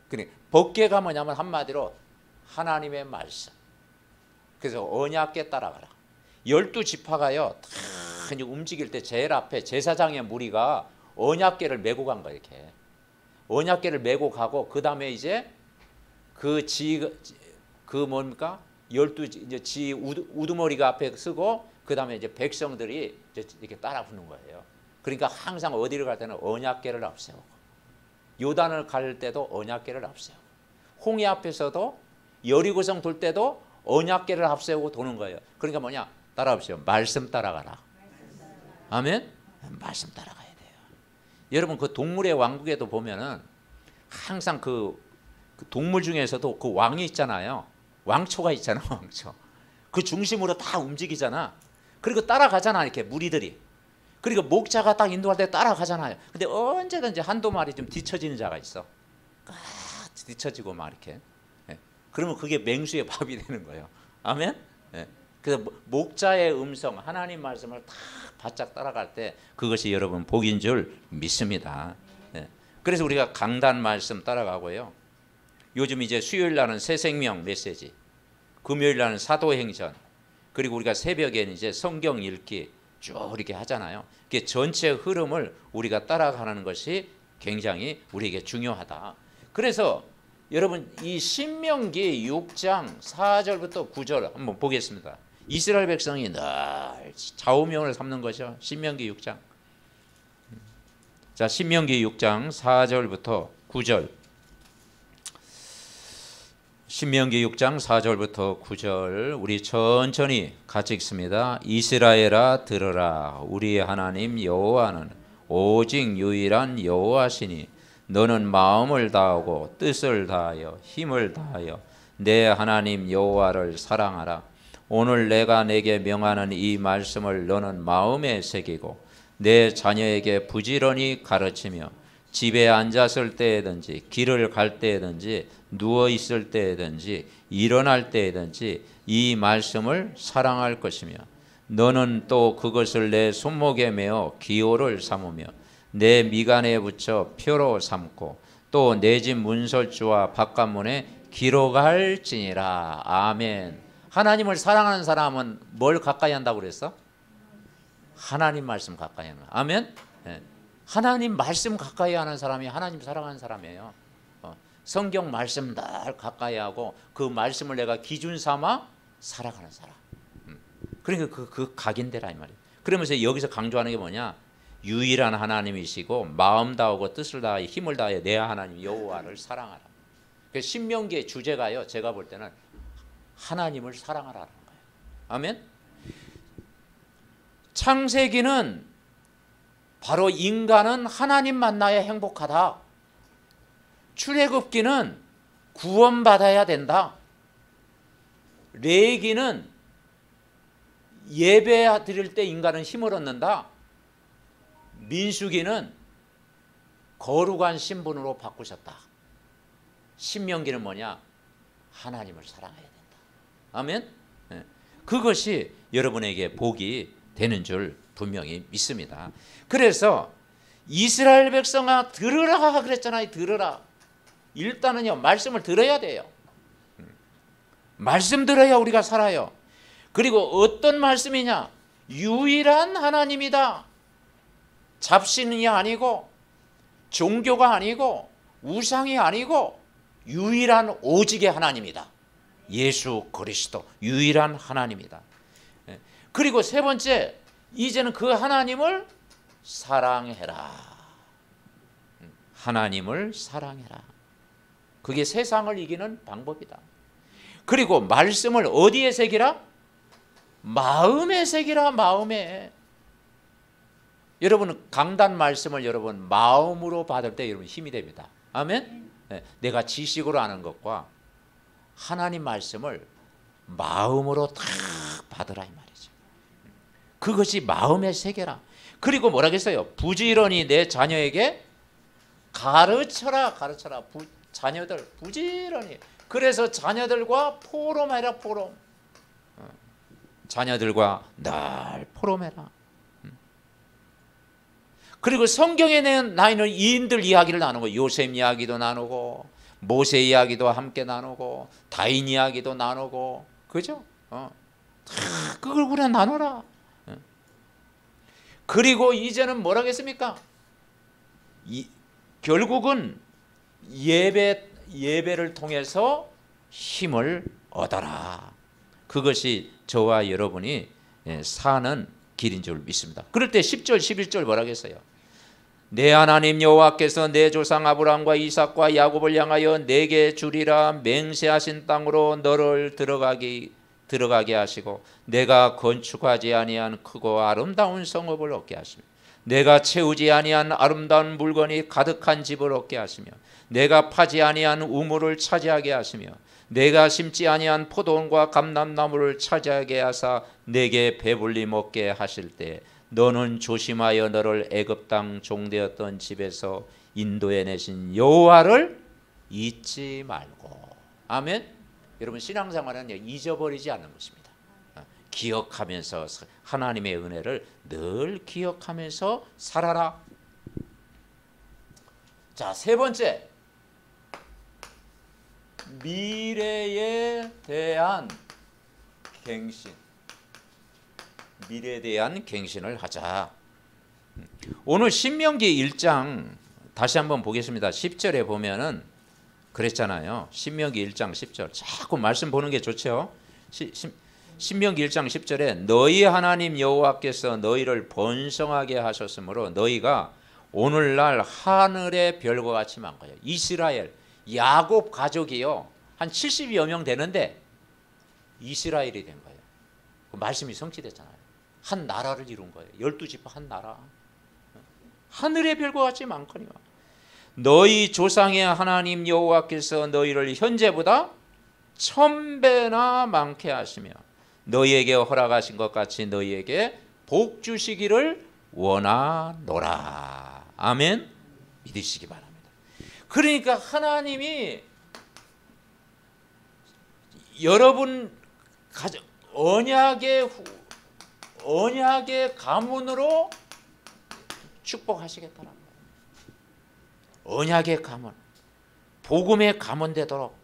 법궤가 뭐냐면 한마디로 하나님의 말씀. 그래서 언약궤 따라가라. 12지파가요, 다 움직일 때 제일 앞에 제사장의 무리가 언약궤를 메고 간 거예요. 이렇게 언약궤를 메고 가고, 그 다음에 이제 그 뭡니까? 12 지 우두머리가 앞에 쓰고, 그 다음에 이제 백성들이 이제 이렇게 따라 부는 거예요. 그러니까 항상 어디를 갈 때는 언약궤를 앞세우고, 요단을 갈 때도 언약궤를 앞세우고, 홍해 앞에서도 여리고성 돌 때도 언약궤를 앞세우고 도는 거예요. 그러니까 뭐냐? 따라합시오. 말씀 따라가라. 아멘. 말씀 따라가야 돼요. 여러분 그 동물의 왕국에도 보면은 항상 그 동물 중에서도 그 왕이 있잖아요. 왕초가 있잖아. 왕초. 그 중심으로 다 움직이잖아. 그리고 따라가잖아. 이렇게 무리들이. 그리고 목자가 딱 인도할 때 따라가잖아요. 근데 언제든지 한두 마리 좀 뒤처지는 자가 있어. 뒤처지고 막 이렇게. 그러면 그게 맹수의 밥이 되는 거예요. 아멘. 그래서 목자의 음성, 하나님 말씀을 다 바짝 따라갈 때 그것이 여러분 복인 줄 믿습니다. 그래서 우리가 강단 말씀 따라가고요. 요즘 이제 수요일 날은 새 생명 메시지, 금요일 날은 사도행전, 그리고 우리가 새벽에는 이제 성경 읽기 쭉 이렇게 하잖아요. 그게 전체 흐름을 우리가 따라가는 것이 굉장히 우리에게 중요하다. 그래서 여러분 이 신명기 6장 4절부터 9절 한번 보겠습니다. 이스라엘 백성이 늘 좌우명을 삼는 거죠. 신명기 6장. 자, 신명기 6장 4절부터 9절. 신명기 6장 4절부터 9절 우리 천천히 같이 읽습니다. 이스라엘아 들으라. 우리 하나님 여호와는 오직 유일한 여호와시니 너는 마음을 다하고 뜻을 다하여 힘을 다하여 내 하나님 여호와를 사랑하라. 오늘 내가 내게 명하는 이 말씀을 너는 마음에 새기고 내 자녀에게 부지런히 가르치며 집에 앉았을 때든지 길을 갈 때든지 누워 있을 때든지 일어날 때든지 이 말씀을 사랑할 것이며 너는 또 그것을 내 손목에 메어 기호를 삼으며 내 미간에 붙여 표로 삼고 또 내 집 문설주와 바깥문에 기록할지니라. 아멘. 하나님을 사랑하는 사람은 뭘 가까이 한다고 그랬어? 하나님 말씀 가까이 하는. 아멘. 하나님 말씀 가까이 하는 사람이 하나님 사랑하는 사람이에요. 성경 말씀 날 가까이 하고 그 말씀을 내가 기준 삼아 살아가는 사람. 그러니까 그 각인되라 이 말이에요. 그러면서 여기서 강조하는 게 뭐냐? 유일한 하나님이시고 마음 다하고 뜻을 다하여 힘을 다하여 내 하나님 여호와를 사랑하라. 그래서 신명기의 주제가요, 제가 볼 때는 하나님을 사랑하라는 거예요. 아멘. 창세기는 바로 인간은 하나님 만나야 행복하다. 출애굽기는 구원받아야 된다. 레위기는 예배 드릴 때 인간은 힘을 얻는다. 민수기는 거룩한 신분으로 바꾸셨다. 신명기는 뭐냐? 하나님을 사랑해야 된다. 아멘? 네. 그것이 여러분에게 복이 되는 줄 분명히 믿습니다. 그래서 이스라엘 백성아 들으라 그랬잖아요. 들으라. 일단은요, 말씀을 들어야 돼요. 말씀 들어야 우리가 살아요. 그리고 어떤 말씀이냐? 유일한 하나님이다. 잡신이 아니고 종교가 아니고 우상이 아니고 유일한 오직의 하나님이다. 예수 그리스도 유일한 하나님이다. 그리고 세 번째, 이제는 그 하나님을 사랑해라. 하나님을 사랑해라. 그게 세상을 이기는 방법이다. 그리고 말씀을 어디에 새기라? 마음에 새기라. 마음에. 여러분 강단 말씀을 여러분 마음으로 받을 때 여러분 힘이 됩니다. 아멘? 네, 내가 지식으로 아는 것과 하나님 말씀을 마음으로 다 받으라 이 말이죠. 그것이 마음에 새겨라. 그리고 뭐라 그랬어요? 부지런히 내 자녀에게 가르쳐라. 가르쳐라. 자녀들 부지런히. 그래서 자녀들과 포럼해라. 포럼. 자녀들과 늘 포럼해라. 그리고 성경에 나 있는 이인들 이야기를 나누고 요셉 이야기도 나누고 모세 이야기도 함께 나누고 다인 이야기도 나누고 그죠? 다 그걸 우리가 나눠라. 그리고 이제는 뭐라고 했습니까? 결국은 예배를 통해서 힘을 얻어라. 그것이 저와 여러분이 사는 길인 줄 믿습니다. 그럴 때 10절 11절 뭐라고 했어요? 내 하나님 여호와께서 내 조상 아브라함과 이삭과 야곱을 향하여 내게 주리라 맹세하신 땅으로 너를 들어가게 하시고 내가 건축하지 아니한 크고 아름다운 성읍을 얻게 하시며 내가 채우지 아니한 아름다운 물건이 가득한 집을 얻게 하시며 내가 파지 아니한 우물을 차지하게 하시며 내가 심지 아니한 포도원과 감람나무를 차지하게 하사 내게 배불리 먹게 하실 때 너는 조심하여 너를 애굽 땅 종되었던 집에서 인도해 내신 여호와를 잊지 말고. 아멘. 여러분 신앙생활은 잊어버리지 않는 것입니다. 기억하면서 하나님의 은혜를 늘 기억하면서 살아라. 자, 세 번째, 미래에 대한 갱신. 미래에 대한 갱신을 하자. 오늘 신명기 1장 다시 한번 보겠습니다. 10절에 보면은 그랬잖아요. 신명기 1장 10절. 자꾸 말씀 보는 게 좋죠. 신명기 1장 10절에 너희 하나님 여호와께서 너희를 번성하게 하셨으므로 너희가 오늘날 하늘의 별과 같이 많은 거예요. 이스라엘 야곱 가족이요 한 70여 명 되는데 이스라엘이 된 거예요. 그 말씀이 성취됐잖아요. 한 나라를 이룬 거예요. 12지파 한 나라. 하늘의 별과 같이 많거니와 너희 조상의 하나님 여호와께서 너희를 현재보다 1000배나 많게 하시며 너희에게 허락하신 것 같이 너희에게 복 주시기를 원하노라. 아멘. 믿으시기 바랍니다. 그러니까 하나님이 여러분 가정 언약의 가문으로 축복하시겠다는 거예요. 언약의 가문, 복음의 가문 되도록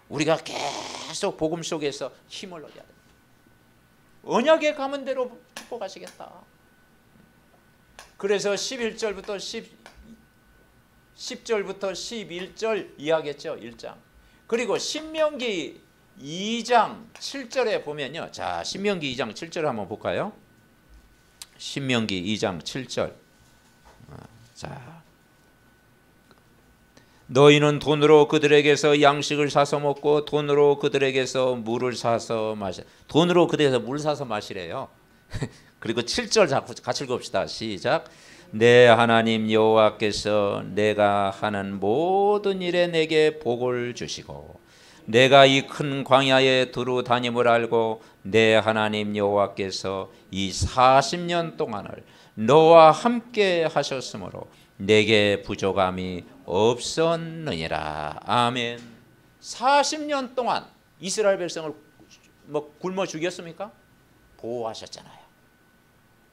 우리가 계속 복음 속에서 힘을 얻어야 됩니다. 언약의 가문대로 축복하시겠다. 그래서 11절부터 10절부터 11절 이야기했죠. 1장. 그리고 신명기 2장 7절에 보면요. 자, 신명기 2장 7절 한번 볼까요? 신명기 2장 7절. 자, 너희는 돈으로 그들에게서 양식을 사서 먹고 돈으로 그들에게서 물을 사서 마시. 돈으로 그들에게서 물 사서 마시래요. 그리고 7절 같이 읽읍시다. 시작. 내 하나님 여호와께서 내가 하는 모든 일에 내게 복을 주시고 내가 이 큰 광야에 두루 다님을 알고 내 하나님 여호와께서 이 40년 동안을 너와 함께 하셨으므로 내게 부족함이 없었느니라. 아멘. 40년 동안 이스라엘 백성을 굶어 죽였습니까? 보호하셨잖아요.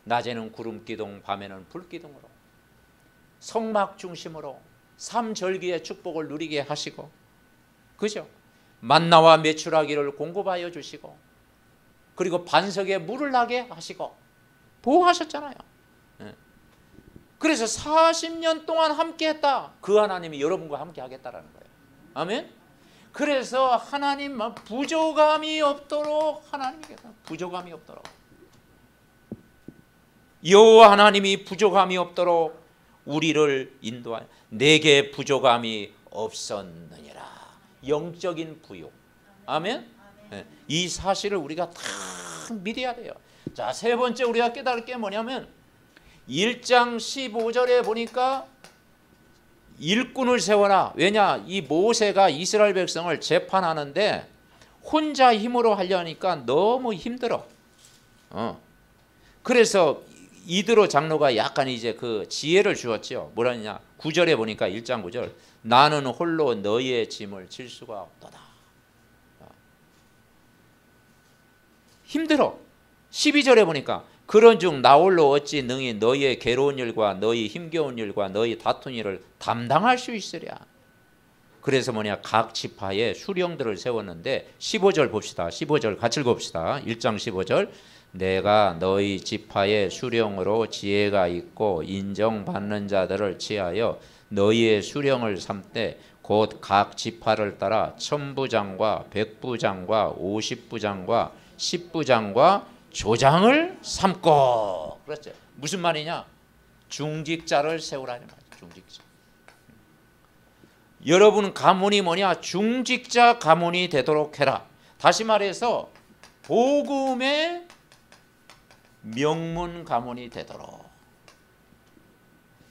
낮에는 구름 기둥, 밤에는 불 기둥으로 성막 중심으로 삼절기의 축복을 누리게 하시고, 그죠? 만나와 메추라기를 공급하여 주시고, 그리고 반석에 물을 나게 하시고 보호하셨잖아요. 그래서 40년 동안 함께했다. 그 하나님이 여러분과 함께 하겠다라는 거예요. 아멘. 그래서 하나님 부족함이 없도록, 하나님께서 부족함이 없도록, 여호와 하나님이 부족함이 없도록 우리를 인도하여 내게 부족함이 없었느니라. 영적인 부요. 아멘. 네. 이 사실을 우리가 다 믿어야 돼요. 자, 세 번째 우리가 깨달을 게 뭐냐면 1장 15절에 보니까 일꾼을 세워라. 왜냐? 이 모세가 이스라엘 백성을 재판하는데 혼자 힘으로 하려니까 너무 힘들어. 그래서 이드로 장로가 약간 이제 그 지혜를 주었죠. 뭐라냐? 9절에 보니까 1장 9절. 나는 홀로 너희의 짐을 질 수가 없도다. 힘들어. 12절에 보니까 그런즉 나 홀로 어찌 능히 너희의 괴로운 일과 너희 힘겨운 일과 너희 다툰 일을 담당할 수 있으랴. 그래서 뭐냐? 각 지파에 수령들을 세웠는데 15절 봅시다. 15절 같이 읽어봅시다. 1장 15절. 내가 너희 지파의 수령으로 지혜가 있고 인정받는 자들을 취하여 너희의 수령을 삼되 곧 각 지파를 따라 천부장과 백부장과 50부장과 10부장과 조장을 삼고. 그렇죠. 무슨 말이냐? 중직자를 세우라는 말이죠. 중직자. 여러분 가문이 뭐냐? 중직자 가문이 되도록 해라. 다시 말해서 복음의 명문 가문이 되도록,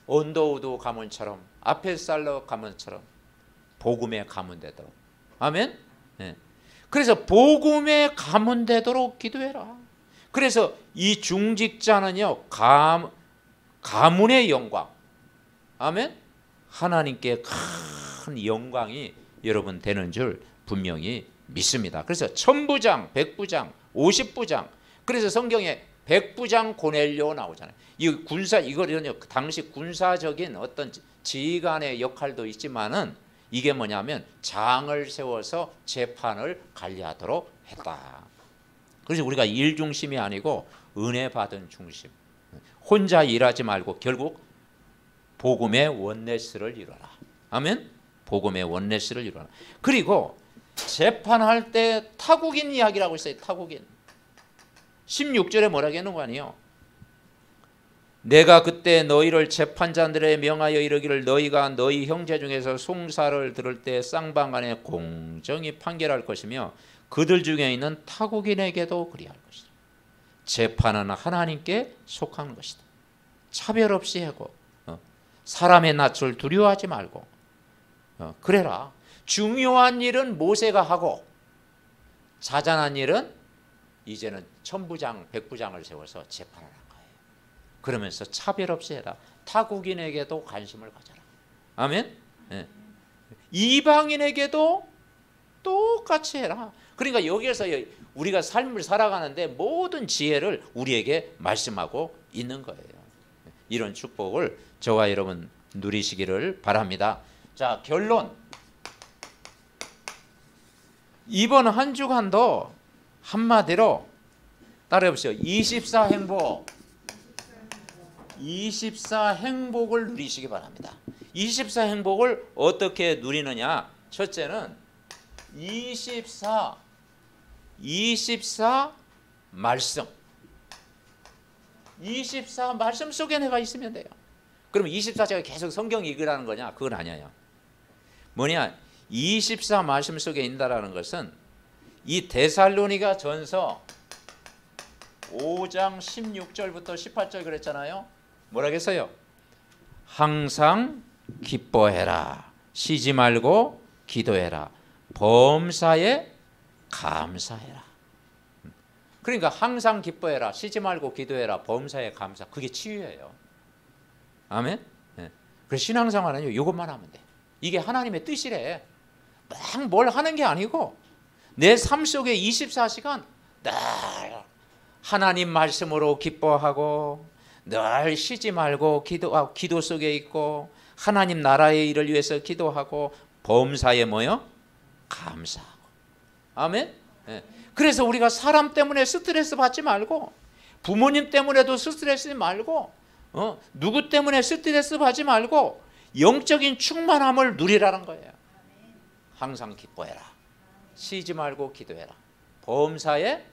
온도우드 가문처럼, 아펠살러 가문처럼 복음의 가문 되도록. 아멘. 네. 그래서 복음의 가문 되도록 기도해라. 그래서 이 중직자는요, 가문의 영광. 아멘. 하나님께 큰 영광이 여러분 되는 줄 분명히 믿습니다. 그래서 천부장, 백부장, 50부장. 그래서 성경에 백부장 고넬료 나오잖아요. 이 군사, 이거는요 당시 군사적인 어떤 지휘관의 역할도 있지만은 이게 뭐냐면 장을 세워서 재판을 관리하도록 했다. 그래서 우리가 일 중심이 아니고 은혜 받은 중심. 혼자 일하지 말고 결국 복음의 원네스를 이루라. 아멘. 복음의 원네스를 이루라. 그리고 재판할 때 타국인 이야기라고 있어요. 타국인. 16절에 뭐라고 하는 거 아니에요? 내가 그때 너희를 재판자들에 명하여 이르기를 너희가 너희 형제 중에서 송사를 들을 때 쌍방간에 공정히 판결할 것이며 그들 중에 있는 타국인에게도 그리할 것이다. 재판은 하나님께 속한 것이다. 차별 없이 하고 사람의 낯을 두려워하지 말고 그래라. 중요한 일은 모세가 하고 자잘한 일은 이제는 천부장, 백부장을 세워서 재판을 한 거예요. 그러면서 차별 없이 해라. 타국인에게도 관심을 가져라. 아멘. 네. 이방인에게도 똑같이 해라. 그러니까 여기에서 우리가 삶을 살아가는데 모든 지혜를 우리에게 말씀하고 있는 거예요. 이런 축복을 저와 여러분 누리시기를 바랍니다. 자, 결론. 이번 한 주간도 한마디로 따라해보세요. 24행복. 24행복을 누리시기 바랍니다. 24행복을 어떻게 누리느냐? 첫째는 24 말씀. 24 말씀 속에 내가 있으면 돼요. 그럼 24 제가 계속 성경 읽으라는 거냐? 그건 아니에요. 뭐냐? 24 말씀 속에 있다라는 것은 이 데살로니가 전서 5장 16절부터 18절 그랬잖아요. 뭐라고 했어요? 항상 기뻐해라. 쉬지 말고 기도해라. 범사에 감사해라. 그러니까 항상 기뻐해라. 쉬지 말고 기도해라. 범사에 감사. 그게 치유예요. 아멘. 네. 그래서 신앙생활은요, 이것만 하면 돼. 이게 하나님의 뜻이래. 막 뭘 하는 게 아니고 내 삶 속에 24시간 늘 하나님 말씀으로 기뻐하고 늘 쉬지 말고 기도하고 기도 속에 있고 하나님 나라의 일을 위해서 기도하고 범사에 뭐요? 감사하고. 아멘. 네. 그래서 우리가 사람 때문에 스트레스 받지 말고 부모님 때문에도 스트레스 말고 누구 때문에 스트레스 받지 말고 영적인 충만함을 누리라는 거예요. 항상 기뻐해라. 쉬지 말고 기도해라. 범사에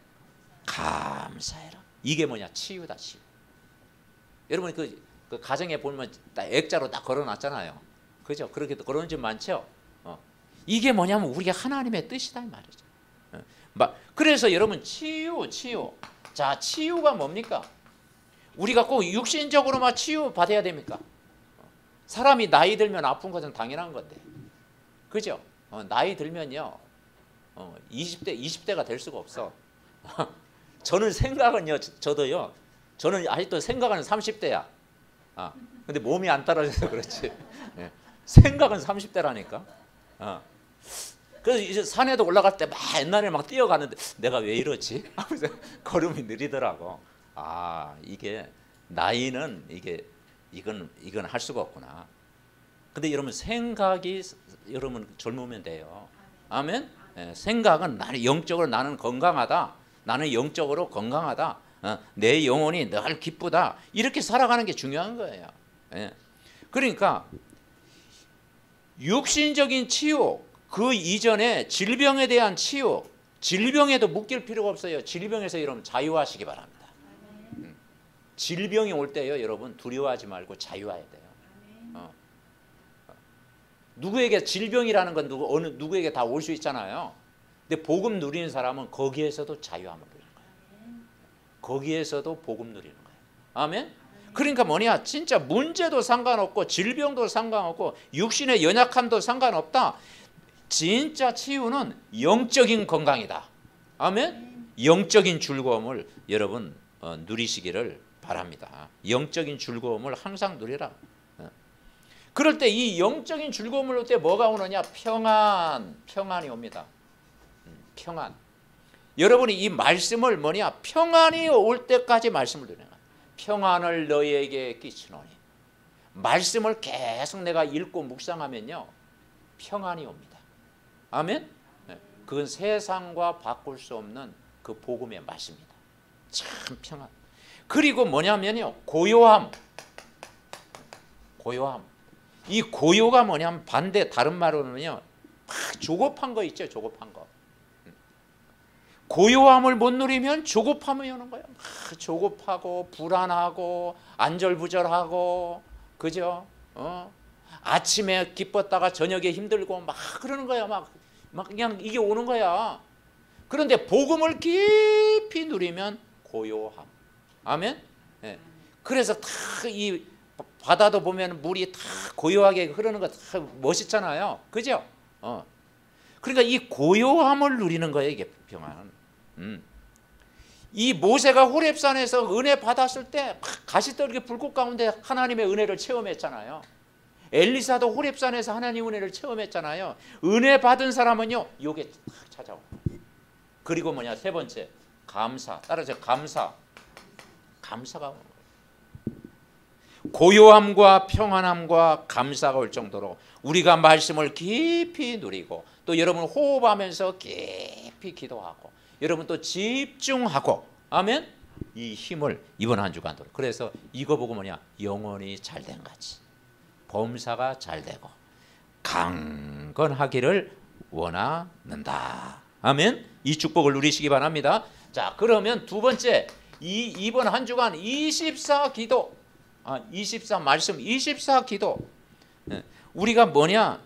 감사해라. 이게 뭐냐? 치유다, 치유. 여러분 그 가정에 보면 딱 액자로 딱 걸어놨잖아요. 그죠? 그렇게 걸어놓은 집 많죠. 이게 뭐냐면 우리가 하나님의 뜻이다 이 말이죠. 그래서 여러분 치유. 자, 치유가 뭡니까? 우리가 꼭 육신적으로만 치유 받아야 됩니까? 사람이 나이 들면 아픈 것은 당연한 건데, 그죠? 나이 들면요, 20대가 될 수가 없어. 저는 생각은요, 저도요, 저는 아직도 생각은 30대야. 근데 몸이 안 따라줘서 그렇지. 생각은 30대라니까. 그래서 이제 산에도 올라갈 때 막 옛날에 막 뛰어가는데 내가 왜 이러지? 하면서 걸음이 느리더라고. 이게 나이는 이건 할 수가 없구나. 근데 여러분 생각이 여러분 젊으면 돼요. 아멘. 생각은 나는 영적으로 나는 건강하다. 나는 영적으로 건강하다. 내 영혼이 늘 기쁘다. 이렇게 살아가는 게 중요한 거예요. 그러니까 육신적인 치유, 그 이전에 질병에 대한 치유, 질병에도 묶일 필요가 없어요. 질병에서 여러분 자유하시기 바랍니다. 질병이 올 때요, 여러분 두려워하지 말고 자유해야 돼요. 누구에게 질병이라는 건 누구에게 다 올 수 있잖아요. 근데 복음 누리는 사람은 거기에서도 자유함을 누리는 거예요. 거기에서도 복음 누리는 거예요. 아멘. 그러니까 뭐냐, 진짜 문제도 상관없고 질병도 상관없고 육신의 연약함도 상관없다. 진짜 치유는 영적인 건강이다. 아멘. 영적인 즐거움을 여러분 누리시기를 바랍니다. 영적인 즐거움을 항상 누리라. 그럴 때 이 영적인 즐거움을 올 때 뭐가 오느냐? 평안이 옵니다. 평안. 여러분이 이 말씀을 뭐냐? 평안이 올 때까지 말씀을 드리는 거야. 평안을 너희에게 끼치노니. 말씀을 계속 내가 읽고 묵상하면요, 평안이 옵니다. 아멘. 그건 세상과 바꿀 수 없는 그 복음의 말씀입니다. 참 평안. 그리고 뭐냐면요, 고요함. 이 고요가 뭐냐면 반대, 다른 말로는요, 막 조급한 거 있죠, 조급한 거. 고요함을 못 누리면 조급함이 오는 거예요. 막 조급하고 불안하고 안절부절하고, 그죠? 아침에 기뻤다가 저녁에 힘들고 막 그러는 거야. 막 그냥 이게 오는 거야. 그런데 복음을 깊이 누리면 고요함. 아멘. 네. 그래서 다 이 바다도 보면 물이 다 고요하게 흐르는 거 다 멋있잖아요. 그죠? 그러니까 이 고요함을 누리는 거예요, 이게 평안. 이 모세가 호렙산에서 은혜 받았을 때 가시떨기 불꽃 가운데 하나님의 은혜를 체험했잖아요. 엘리사도 호렙산에서 하나님 은혜를 체험했잖아요. 은혜 받은 사람은요, 요게 딱 찾아와. 그리고 뭐냐, 세 번째, 감사. 따라서 감사가 오는 거예요. 고요함과 평안함과 감사가 올 정도로 우리가 말씀을 깊이 누리고, 또 여러분 호흡하면서 깊이 기도하고, 여러분 또 집중하고, 아멘. 이 힘을 이번 한 주간도. 그래서 이거 보고 뭐냐, 영혼이 잘된 거지. 범사가 잘되고 강건하기를 원하는다. 아멘. 이 축복을 누리시기 바랍니다. 자, 그러면 두 번째, 이번 한 주간 24 기도, 24 말씀, 24 기도. 우리가 뭐냐?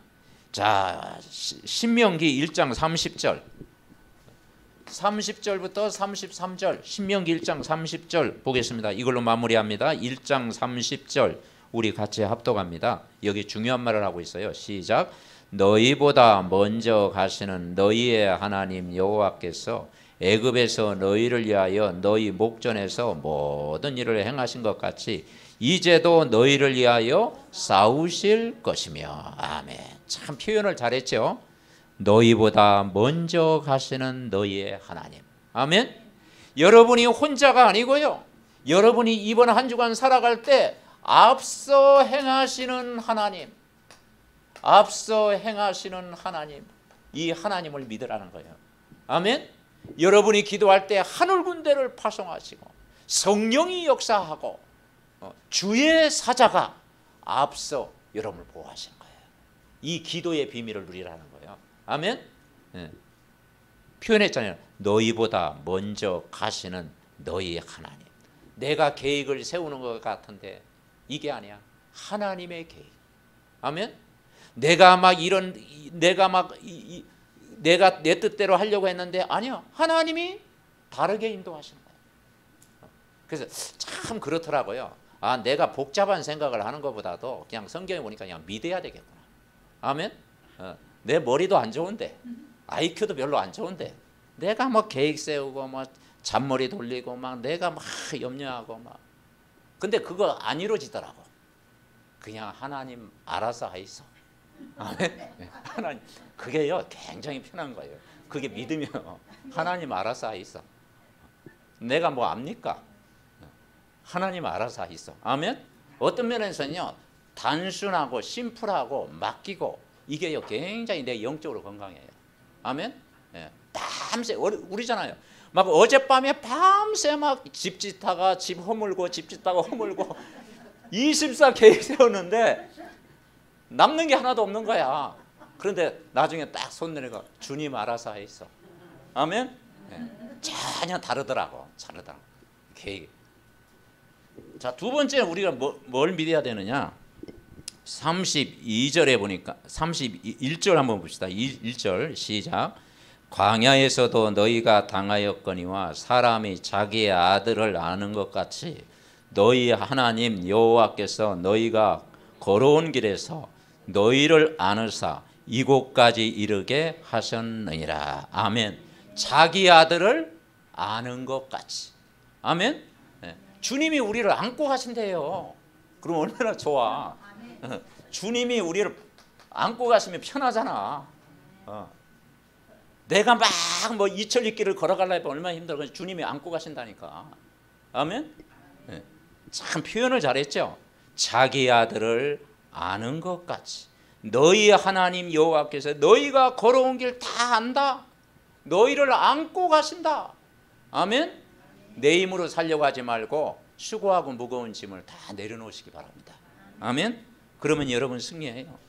자, 신명기 1장 30절, 30절부터 33절, 신명기 1장 30절 보겠습니다. 이걸로 마무리합니다. 1장 30절 우리 같이 합독합니다. 여기 중요한 말을 하고 있어요. 시작. 너희보다 먼저 가시는 너희의 하나님 여호와께서 애굽에서 너희를 위하여 너희 목전에서 모든 일을 행하신 것 같이 이제도 너희를 위하여 싸우실 것이며. 아멘. 참 표현을 잘했죠. 너희보다 먼저 가시는 너희의 하나님. 아멘. 여러분이 혼자가 아니고요, 여러분이 이번 한 주간 살아갈 때 앞서 행하시는 하나님, 앞서 행하시는 하나님, 이 하나님을 믿으라는 거예요. 아멘. 여러분이 기도할 때 하늘 군대를 파송하시고 성령이 역사하고 주의 사자가 앞서 여러분을 보호하시는 거예요. 이 기도의 비밀을 누리라는 거예요. 아멘. 네. 표현했잖아요. 너희보다 먼저 가시는 너희의 하나님. 내가 계획을 세우는 것 같은데 이게 아니야. 하나님의 계획. 아멘. 내가 내 뜻대로 하려고 했는데 아니요, 하나님이 다르게 인도하시는 거예요. 그래서 참 그렇더라고요. 아, 내가 복잡한 생각을 하는 것보다도 그냥 성경에 보니까 그냥 믿어야 되겠구나. 아멘. 내 머리도 안 좋은데, IQ도 별로 안 좋은데, 내가 뭐 계획 세우고 뭐 잔머리 돌리고 막 내가 막 염려하고 막, 근데 그거 안 이루어지더라고. 그냥 하나님 알아서 하이소. 아멘. 하나님, 그게요 굉장히 편한 거예요. 그게 믿으면 하나님 알아서 하이소. 내가 뭐 압니까? 하나님 알아서 하이소. 아멘. 어떤 면에서는요 단순하고 심플하고 맡기고 이게요 굉장히 내 영적으로 건강해요. 아멘. 예. 밤새 우리잖아요. 막 어젯밤에 밤새 막 집 짓다가 집 허물고 집 짓다가 허물고 24 계획 세웠는데 남는 게 하나도 없는 거야. 그런데 나중에 딱 손 내려가 주님 알아서 하이소. 아멘. 예. 전혀 다르더라고. 다르더라고. 계획. 자, 두 번째 우리가 뭘 믿어야 되느냐? 32절에 보니까 31절 한번 봅시다. 1절 시작. 광야에서도 너희가 당하였거니와 사람이 자기의 아들을 아는 것 같이 너희 하나님 여호와께서 너희가 걸어온 길에서 너희를 아느사 이곳까지 이르게 하셨느니라. 아멘. 자기 아들을 아는 것 같이. 아멘. 주님이 우리를 안고 가신대요. 그럼 얼마나 좋아. 주님이 우리를 안고 가시면 편하잖아. 내가 막 뭐 이철리 길을 걸어가려면 얼마나 힘들어. 주님이 안고 가신다니까. 아멘. 참 표현을 잘했죠. 자기 아들을 아는 것 같이 너희 하나님 여호와께서 너희가 걸어온 길 다 안다. 너희를 안고 가신다. 아멘. 내 힘으로 살려고 하지 말고 수고하고 무거운 짐을 다 내려놓으시기 바랍니다. 아멘. 그러면 여러분 승리해요.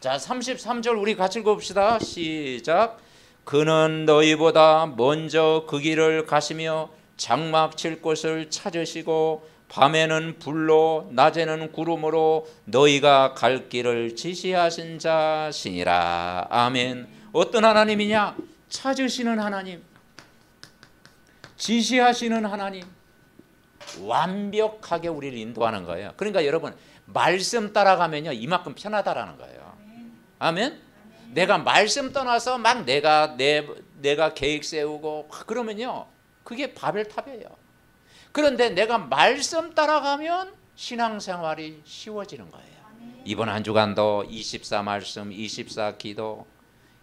자, 33절 우리 같이 읽어봅시다. 시작. 그는 너희보다 먼저 그 길을 가시며 장막 칠 곳을 찾으시고 밤에는 불로 낮에는 구름으로 너희가 갈 길을 지시하신 자시니라. 아멘. 어떤 하나님이냐? 찾으시는 하나님, 지시하시는 하나님, 완벽하게 우리를 인도하는 거예요. 그러니까 여러분 말씀 따라가면요 이만큼 편하다라는 거예요. 아멘. 내가 말씀 떠나서 막 내가 계획 세우고 그러면요 그게 바벨탑이에요. 그런데 내가 말씀 따라가면 신앙생활이 쉬워지는 거예요. 이번 한 주간도 24 말씀, 24 기도,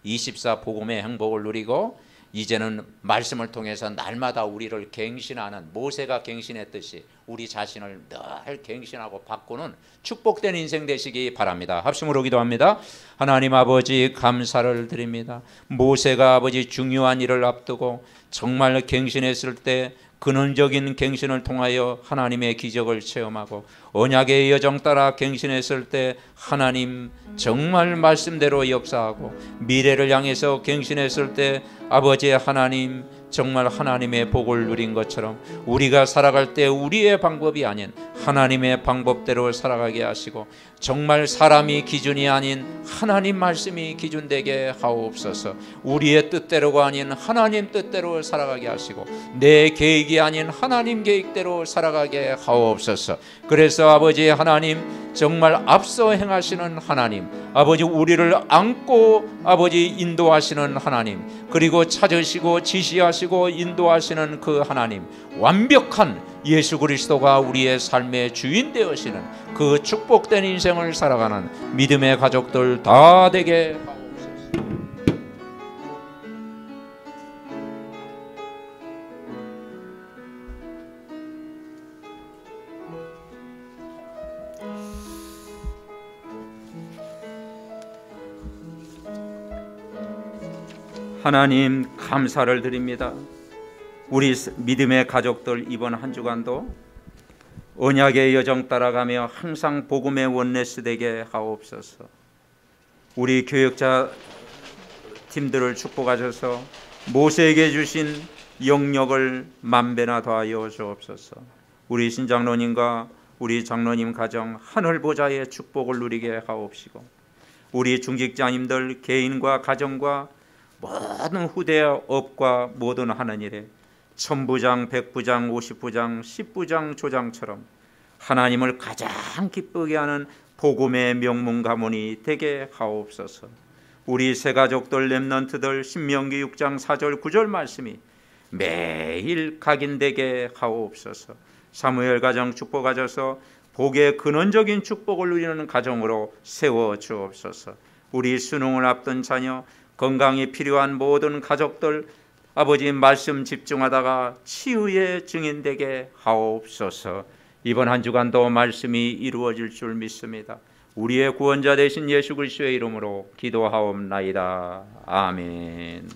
24 복음의 행복을 누리고 이제는 말씀을 통해서 날마다 우리를 갱신하는, 모세가 갱신했듯이 우리 자신을 늘 갱신하고 바꾸는 축복된 인생 되시기 바랍니다. 합심으로 기도합니다. 하나님 아버지 감사를 드립니다. 모세가 아버지 중요한 일을 앞두고 정말 갱신했을 때 근원적인 갱신을 통하여 하나님의 기적을 체험하고 언약의 여정 따라 갱신했을 때 하나님 정말 말씀대로 역사하고 미래를 향해서 갱신했을 때 아버지 하나님 정말 하나님의 복을 누린 것처럼 우리가 살아갈 때 우리의 방법이 아닌 하나님의 방법대로 살아가게 하시고 정말 사람이 기준이 아닌 하나님 말씀이 기준되게 하옵소서. 우리의 뜻대로가 아닌 하나님 뜻대로 살아가게 하시고 내 계획이 아닌 하나님 계획대로 살아가게 하옵소서. 그래서 아버지 하나님 정말 앞서 행하시는 하나님, 아버지 우리를 안고 아버지 인도하시는 하나님, 그리고 찾으시고 지시하시고 인도하시는 그 하나님, 완벽한 예수 그리스도가 우리의 삶의 주인 되어시는 그 축복된 인생을 살아가는 믿음의 가족들 다 되게 하옵소서. 하나님 감사를 드립니다. 우리 믿음의 가족들 이번 한 주간도 언약의 여정 따라가며 항상 복음의 원네스 되게 하옵소서. 우리 교역자 팀들을 축복하셔서 모세에게 주신 영역을 만배나 더하여 주옵소서. 우리 신장로님과 우리 장로님 가정 하늘 보좌의 축복을 누리게 하옵시고 우리 중직자님들 개인과 가정과 모든 후대의 업과 모든 하는 일에 천부장, 백부장, 50부장, 10부장, 조장처럼 하나님을 가장 기쁘게 하는 복음의 명문 가문이 되게 하옵소서. 우리 새 가족들 렘넌트들 신명기 6장 4절 9절 말씀이 매일 각인되게 하옵소서. 사무엘 가정 축복하셔서 복의 근원적인 축복을 누리는 가정으로 세워 주옵소서. 우리 수능을 앞둔 자녀 건강이 필요한 모든 가족들 아버지 말씀 집중하다가 치유의 증인되게 하옵소서. 이번 한 주간도 말씀이 이루어질 줄 믿습니다. 우리의 구원자 되신 예수 그리스도의 이름으로 기도하옵나이다. 아멘.